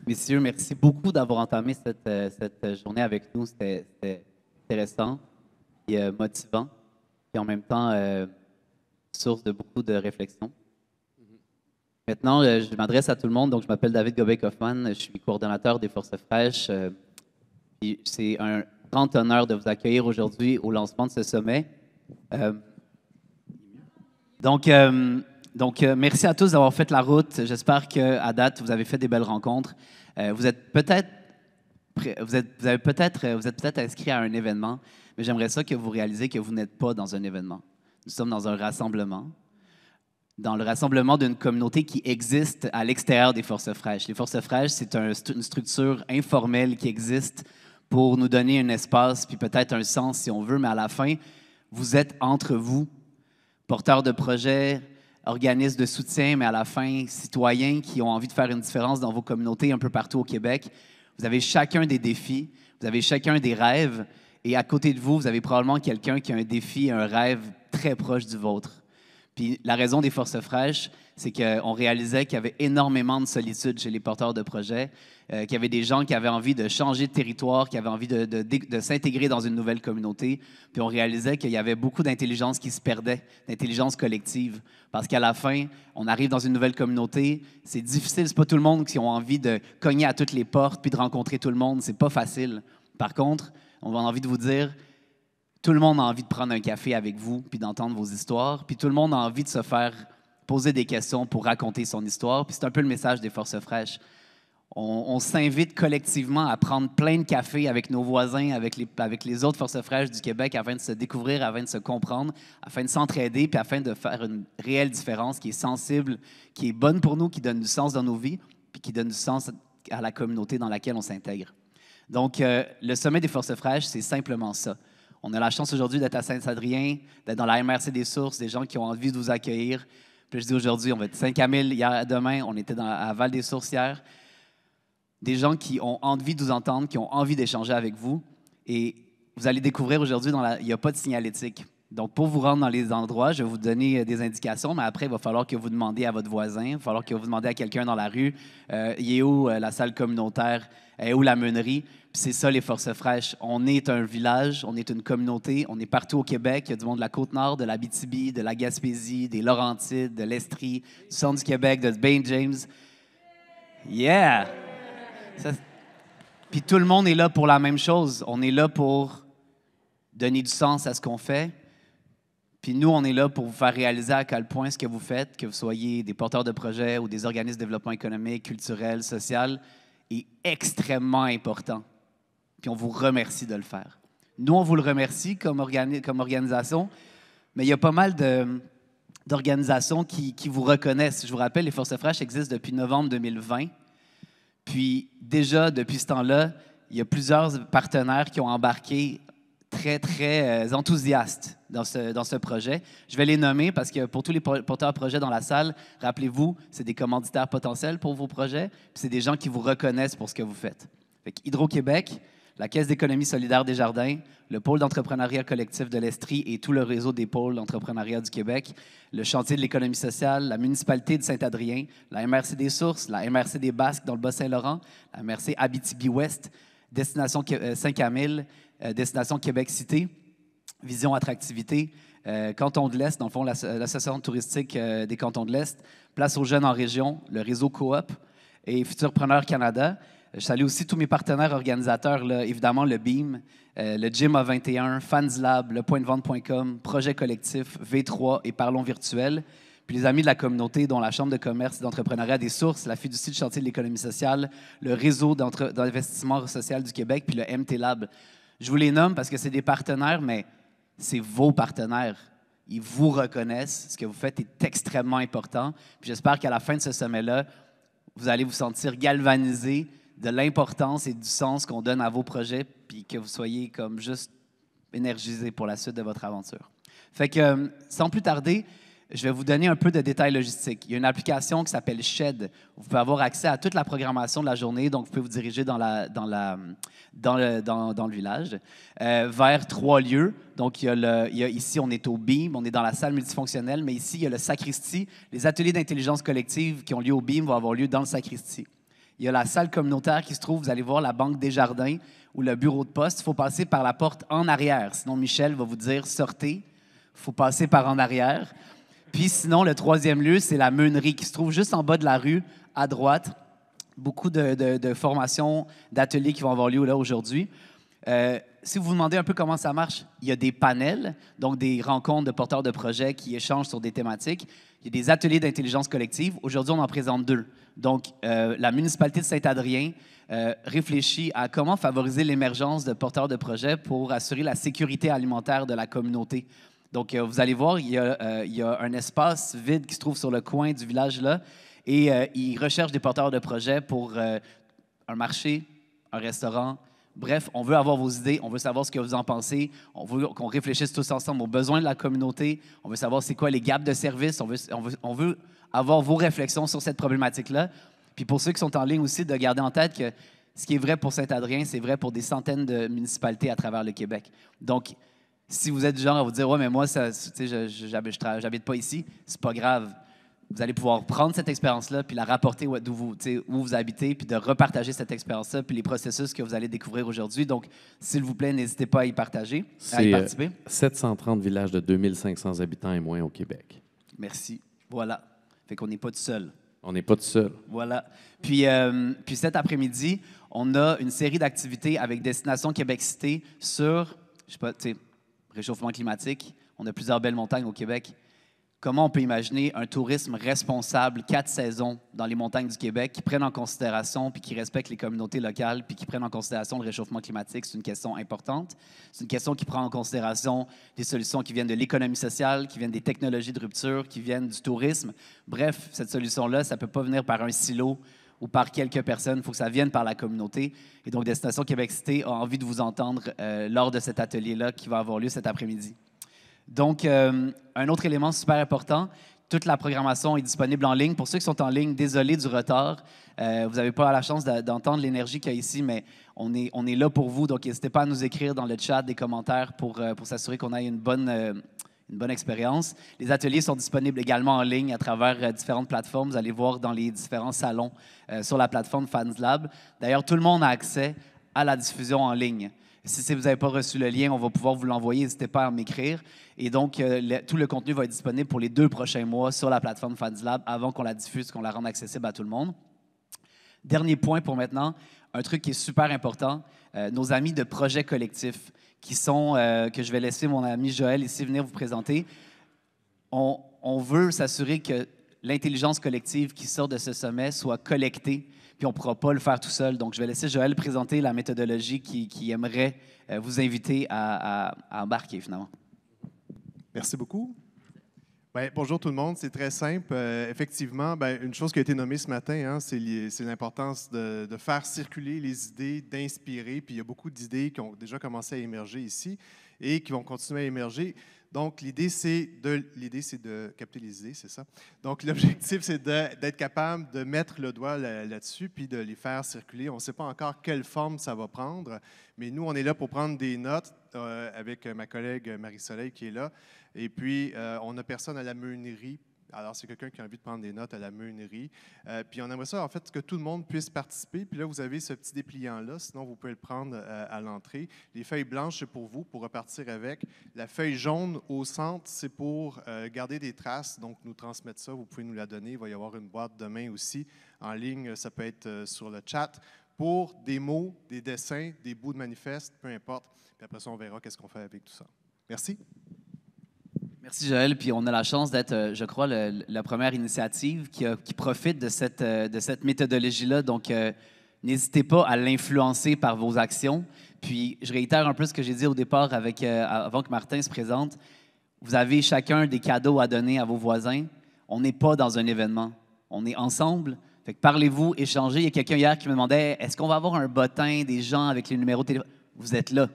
Messieurs, merci beaucoup d'avoir entamé cette journée avec nous. C'était intéressant et motivant, et en même temps source de beaucoup de réflexion. Maintenant, je m'adresse à tout le monde. Donc, je m'appelle David Gobey-Kaufmann. Je suis coordonnateur des Forces fraîches. Puis c'est un grand honneur de vous accueillir aujourd'hui au lancement de ce sommet. Euh, donc, merci à tous d'avoir fait la route. J'espère qu'à date, vous avez fait des belles rencontres. Vous êtes peut-être vous êtes peut-être inscrit à un événement, mais j'aimerais ça que vous réalisez que vous n'êtes pas dans un événement. Nous sommes dans un rassemblement, dans le rassemblement d'une communauté qui existe à l'extérieur des Forces fraîches. Les Forces fraîches, c'est une structure informelle qui existe pour nous donner un espace, puis peut-être un sens si on veut, mais à la fin, vous êtes entre vous, porteurs de projets, organismes de soutien, mais à la fin, citoyens qui ont envie de faire une différence dans vos communautés un peu partout au Québec. Vous avez chacun des défis, vous avez chacun des rêves, et à côté de vous, vous avez probablement quelqu'un qui a un défi, un rêve très proche du vôtre. Puis la raison des Forces fraîches, c'est qu'on réalisait qu'il y avait énormément de solitude chez les porteurs de projets, qu'il y avait des gens qui avaient envie de changer de territoire, qui avaient envie de s'intégrer dans une nouvelle communauté. Puis on réalisait qu'il y avait beaucoup d'intelligence qui se perdait, d'intelligence collective. Parce qu'à la fin, on arrive dans une nouvelle communauté, c'est difficile, c'est pas tout le monde qui a envie de cogner à toutes les portes puis de rencontrer tout le monde, c'est pas facile. Par contre, on a envie de vous dire, tout le monde a envie de prendre un café avec vous puis d'entendre vos histoires, puis tout le monde a envie de se faire poser des questions pour raconter son histoire. Puis c'est un peu le message des Forces fraîches. On s'invite collectivement à prendre plein de cafés avec nos voisins, avec les autres Forces fraîches du Québec afin de se découvrir, afin de se comprendre, afin de s'entraider, puis afin de faire une réelle différence qui est sensible, qui est bonne pour nous, qui donne du sens dans nos vies, puis qui donne du sens à la communauté dans laquelle on s'intègre. Donc, le sommet des Forces fraîches, c'est simplement ça. On a la chance aujourd'hui d'être à Saint-Adrien, d'être dans la MRC des Sources, des gens qui ont envie de vous accueillir. Puis je dis aujourd'hui, on va être Saint-Camille demain, on était à Val-des-Sources hier. Des gens qui ont envie de vous entendre, qui ont envie d'échanger avec vous. Et vous allez découvrir aujourd'hui, il n'y a pas de signalétique. Donc, pour vous rendre dans les endroits, je vais vous donner des indications, mais après, il va falloir que vous demandiez à votre voisin, il va falloir que vous demandiez à quelqu'un dans la rue, il est où la salle communautaire, est où la meunerie. Puis c'est ça, les Forces fraîches. On est un village, on est une communauté, on est partout au Québec. Il y a du monde de la Côte-Nord, de l'Abitibi, de la Gaspésie, des Laurentides, de l'Estrie, du centre du Québec, de Bain-James. Yeah! Puis tout le monde est là pour la même chose. On est là pour donner du sens à ce qu'on fait. Puis nous, on est là pour vous faire réaliser à quel point ce que vous faites, que vous soyez des porteurs de projets ou des organismes de développement économique, culturel, social, est extrêmement important. Puis on vous remercie de le faire. Nous, on vous le remercie comme organisation, mais il y a pas mal d'organisations qui vous reconnaissent. Je vous rappelle, les Forces fraîches existent depuis novembre 2020. Puis déjà, depuis ce temps-là, il y a plusieurs partenaires qui ont embarqué très, très enthousiastes dans ce projet. Je vais les nommer parce que pour tous les porteurs de projets dans la salle, rappelez-vous, c'est des commanditaires potentiels pour vos projets, puis c'est des gens qui vous reconnaissent pour ce que vous faites. Hydro-Québec, la Caisse d'économie solidaire des Jardins, le pôle d'entrepreneuriat collectif de l'Estrie et tout le réseau des pôles d'entrepreneuriat du Québec, le chantier de l'économie sociale, la municipalité de Saint-Adrien, la MRC des Sources, la MRC des Basques dans le Bas-Saint-Laurent, la MRC Abitibi-Ouest, Destination Saint-Camille, Destination Québec-Cité, Vision Attractivité, Canton de l'Est, dans le fond, l'Association touristique des cantons de l'Est, Place aux jeunes en région, le réseau Coop et Futurpreneurs Canada. Je salue aussi tous mes partenaires organisateurs, là, évidemment le BEAM, le Gym A21, FansLab, lepointdevente.com, Projet Collectif, V3 et Parlons Virtuel. Puis les amis de la communauté, dont la Chambre de commerce et d'entrepreneuriat des Sources, la Fiducie du chantier de l'économie sociale, le Réseau d'investissement social du Québec, puis le MT Lab. Je vous les nomme parce que c'est des partenaires, mais c'est vos partenaires. Ils vous reconnaissent. Ce que vous faites est extrêmement important. Puis j'espère qu'à la fin de ce sommet-là, vous allez vous sentir galvanisé de l'importance et du sens qu'on donne à vos projets, puis que vous soyez comme juste énergisé pour la suite de votre aventure. Fait que, sans plus tarder, je vais vous donner un peu de détails logistiques. Il y a une application qui s'appelle Shed. Vous pouvez avoir accès à toute la programmation de la journée, donc vous pouvez vous diriger dans le village vers 3 lieux. Donc, ici, on est au BEAM, on est dans la salle multifonctionnelle, mais ici, il y a le sacristie. Les ateliers d'intelligence collective qui ont lieu au BEAM vont avoir lieu dans le sacristie. Il y a la salle communautaire qui se trouve, vous allez voir la Banque Desjardins ou le bureau de poste. Il faut passer par la porte en arrière. Sinon, Michel va vous dire, sortez. Il faut passer par en arrière. Puis sinon, le troisième lieu, c'est la meunerie qui se trouve juste en bas de la rue, à droite. Beaucoup de formations, d'ateliers qui vont avoir lieu là aujourd'hui. Si vous vous demandez un peu comment ça marche, il y a des panels, donc des rencontres de porteurs de projets qui échangent sur des thématiques. Il y a des ateliers d'intelligence collective. Aujourd'hui, on en présente 2. Donc, la municipalité de Saint-Adrien réfléchit à comment favoriser l'émergence de porteurs de projets pour assurer la sécurité alimentaire de la communauté. Donc, vous allez voir, il y a un espace vide qui se trouve sur le coin du village là, et ils recherchent des porteurs de projets pour un marché, un restaurant. Bref, on veut avoir vos idées, on veut savoir ce que vous en pensez, on veut qu'on réfléchisse tous ensemble aux besoins de la communauté, on veut savoir c'est quoi les gaps de services, on veut avoir vos réflexions sur cette problématique-là. Puis pour ceux qui sont en ligne aussi, de garder en tête que ce qui est vrai pour Saint-Adrien, c'est vrai pour des centaines de municipalités à travers le Québec. Donc, si vous êtes du genre à vous dire « Ouais, mais moi, j'habite pas ici », c'est pas grave. Vous allez pouvoir prendre cette expérience-là puis la rapporter où vous habitez, puis de repartager cette expérience-là, puis les processus que vous allez découvrir aujourd'hui. Donc, s'il vous plaît, n'hésitez pas à y partager, à y participer. 730 villages de 2500 habitants et moins au Québec. Merci. Voilà. Fait qu'on n'est pas tout seul. On n'est pas tout seul. Voilà. Puis cet après-midi, on a une série d'activités avec Destination Québec Cité sur, je sais pas, réchauffement climatique. On a plusieurs belles montagnes au Québec. Comment on peut imaginer un tourisme responsable 4 saisons dans les montagnes du Québec qui prennent en considération puis qui respectent les communautés locales puis qui prennent en considération le réchauffement climatique? C'est une question importante. C'est une question qui prend en considération des solutions qui viennent de l'économie sociale, qui viennent des technologies de rupture, qui viennent du tourisme. Bref, cette solution-là, ça ne peut pas venir par un silo ou par quelques personnes. Il faut que ça vienne par la communauté. Et donc, Destination Québec Cité a envie de vous entendre lors de cet atelier-là qui va avoir lieu cet après-midi. Donc, un autre élément super important, toute la programmation est disponible en ligne. Pour ceux qui sont en ligne, désolé du retard. Vous n'avez pas la chance d'entendre l'énergie qu'il y a ici, mais on est là pour vous. Donc, n'hésitez pas à nous écrire dans le chat des commentaires pour s'assurer qu'on ait une bonne expérience. Les ateliers sont disponibles également en ligne à travers différentes plateformes. Vous allez voir dans les différents salons sur la plateforme FansLab. D'ailleurs, tout le monde a accès à la diffusion en ligne. Si vous n'avez pas reçu le lien, on va pouvoir vous l'envoyer. N'hésitez pas à m'écrire. Et donc, tout le contenu va être disponible pour les 2 prochains mois sur la plateforme FansLab avant qu'on la diffuse, qu'on la rende accessible à tout le monde. Dernier point pour maintenant, un truc qui est super important, nos amis de projets collectifs qui sont, que je vais laisser mon ami Joël ici venir vous présenter. On veut s'assurer que l'intelligence collective qui sort de ce sommet soit collectée, puis on ne pourra pas le faire tout seul. Donc, je vais laisser Joël présenter la méthodologie qui aimerait vous inviter à embarquer, finalement. Merci beaucoup. Bien, bonjour tout le monde, c'est très simple. Effectivement, une chose qui a été nommée ce matin, c'est l'importance de faire circuler les idées, d'inspirer. Puis il y a beaucoup d'idées qui ont déjà commencé à émerger ici et qui vont continuer à émerger. Donc, l'idée, c'est de capter les idées, c'est ça? Donc, l'objectif, c'est d'être capable de mettre le doigt là-dessus puis de les faire circuler. On ne sait pas encore quelle forme ça va prendre, mais nous, on est là pour prendre des notes avec ma collègue Marie-Soleil qui est là. Et puis, on n'a personne à la meunerie. Alors, c'est quelqu'un qui a envie de prendre des notes à la meunerie. Puis, on aimerait ça, en fait, que tout le monde puisse participer. Puis là, vous avez ce petit dépliant-là. Sinon, vous pouvez le prendre à l'entrée. Les feuilles blanches, c'est pour vous, pour repartir avec. La feuille jaune au centre, c'est pour garder des traces. Donc, nous transmettre ça. Vous pouvez nous la donner. Il va y avoir une boîte demain aussi en ligne. Ça peut être sur le chat pour des mots, des dessins, des bouts de manifeste, peu importe. Puis après ça, on verra qu'est-ce qu'on fait avec tout ça. Merci. Merci, Joël. Puis on a la chance d'être, je crois, la première initiative qui profite de cette méthodologie-là. Donc, n'hésitez pas à l'influencer par vos actions. Puis, je réitère un peu ce que j'ai dit au départ avant que Martin se présente. Vous avez chacun des cadeaux à donner à vos voisins. On n'est pas dans un événement. On est ensemble. Fait que parlez-vous, échangez. Il y a quelqu'un hier qui me demandait, est-ce qu'on va avoir un bottin des gens avec les numéros de téléphone? Vous êtes là.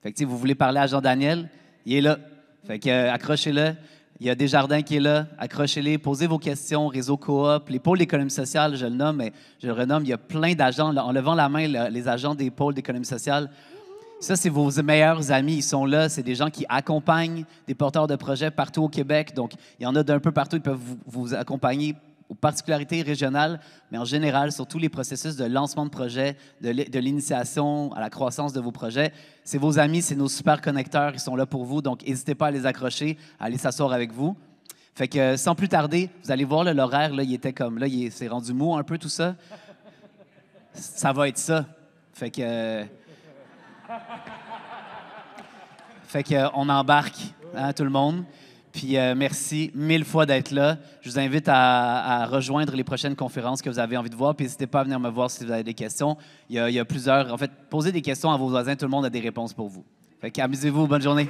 Fait que, vous voulez parler à Jean-Daniel? Il est là. Fait que, accrochez-le. Il y a Desjardins qui est là. Accrochez-les. Posez vos questions. Réseau coop. Les pôles d'économie sociale, je le nomme, mais je le renomme. Il y a plein d'agents. En levant la main, les agents des pôles d'économie sociale, ça, c'est vos meilleurs amis. Ils sont là. C'est des gens qui accompagnent des porteurs de projets partout au Québec. Donc, il y en a d'un peu partout. Ils peuvent vous accompagner aux particularités régionales, mais en général sur tous les processus de lancement de projet, de l'initiation à la croissance de vos projets. C'est vos amis, c'est nos super connecteurs, ils sont là pour vous, donc n'hésitez pas à les accrocher, à aller s'asseoir avec vous. Fait que sans plus tarder, vous allez voir l'horaire, là, il était comme, là, c'est rendu mou un peu tout ça. Ça va être ça. Fait que on embarque, hein, tout le monde. Puis merci 1000 fois d'être là. Je vous invite à rejoindre les prochaines conférences que vous avez envie de voir. Puis n'hésitez pas à venir me voir si vous avez des questions. Il y a plusieurs... En fait, posez des questions à vos voisins. Tout le monde a des réponses pour vous. Fait qu'amusez-vous. Bonne journée.